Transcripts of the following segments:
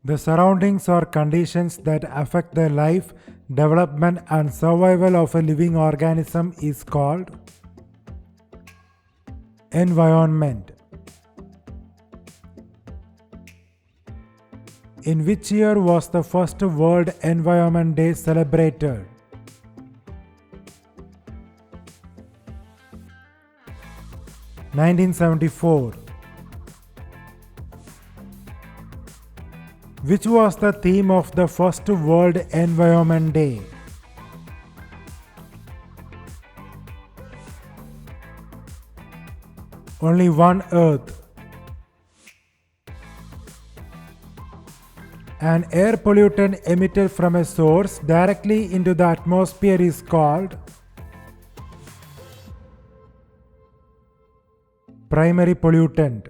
The surroundings or conditions that affect the life, development and survival of a living organism is called environment. In which year was the first World Environment Day celebrated? (1974). Which was the theme of the first World Environment Day? Only one Earth. An air pollutant emitted from a source directly into the atmosphere is called primary pollutant.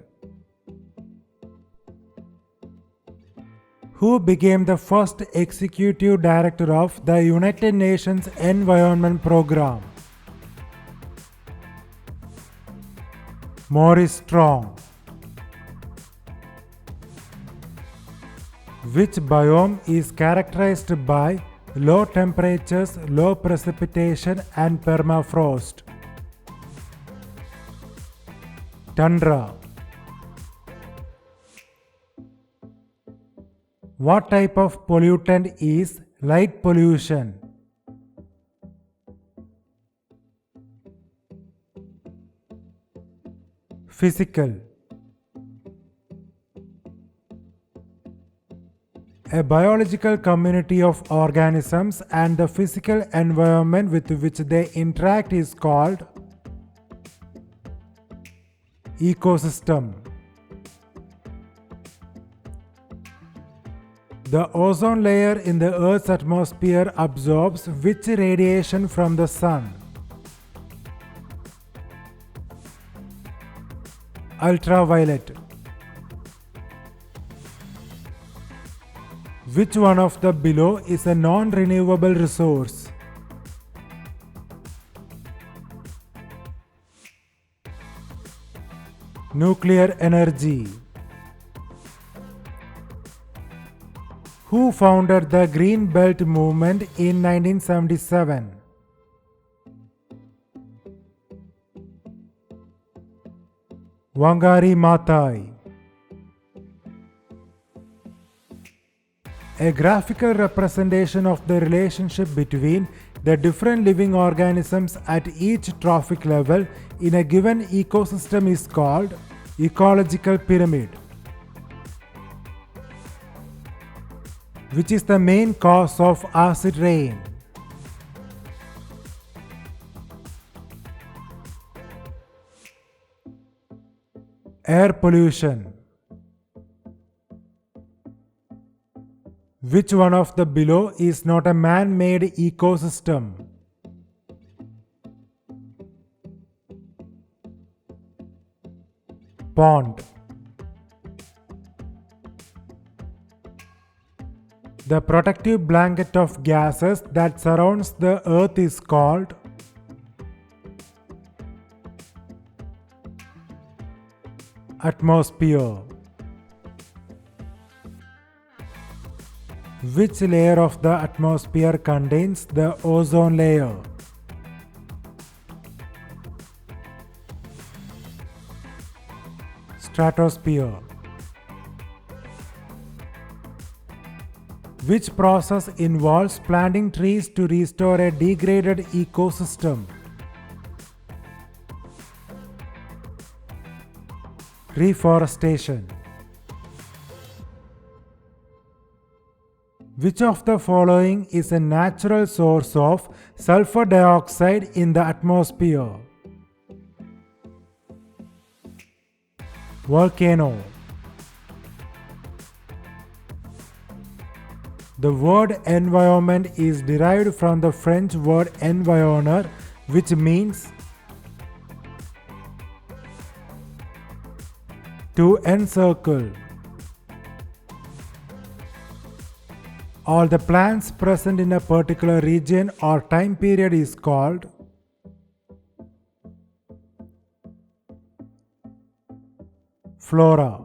Who became the first executive director of the United Nations Environment Programme? Maurice Strong. Which biome is characterized by low temperatures, low precipitation and permafrost? Tundra. What type of pollutant is light pollution? Physical. A biological community of organisms and the physical environment with which they interact is called ecosystem. The ozone layer in the Earth's atmosphere absorbs which radiation from the sun? Ultraviolet. Which one of the below is a non-renewable resource? Nuclear energy. Who founded the Green Belt movement in 1977? Wangari Maathai. A graphical representation of the relationship between the different living organisms at each trophic level in a given ecosystem is called ecological pyramid. Which is the main cause of acid rain? Air pollution. Which one of the below is not a man-made ecosystem? Pond. The protective blanket of gases that surrounds the Earth is called atmosphere. Which layer of the atmosphere contains the ozone layer? Stratosphere. Which process involves planting trees to restore a degraded ecosystem? Reforestation. Which of the following is a natural source of sulfur dioxide in the atmosphere? Volcano. The word environment is derived from the French word environner, which means to encircle. All the plants present in a particular region or time period is called flora.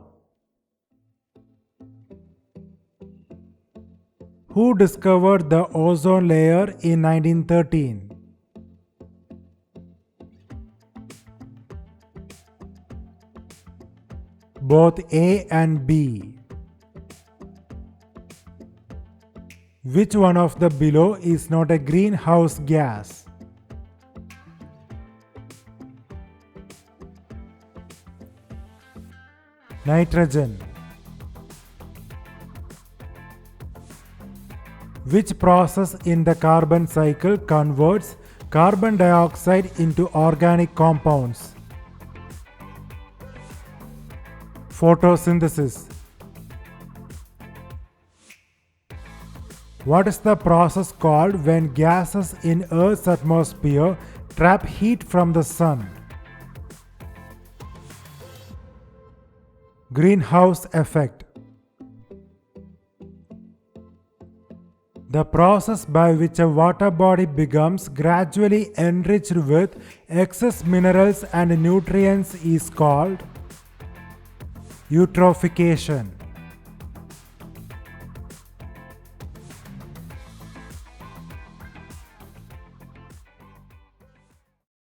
Who discovered the ozone layer in 1913? Both A and B. Which one of the below is not a greenhouse gas? Nitrogen. Which process in the carbon cycle converts carbon dioxide into organic compounds? Photosynthesis. What is the process called when gases in Earth's atmosphere trap heat from the sun? Greenhouse effect. The process by which a water body becomes gradually enriched with excess minerals and nutrients is called eutrophication.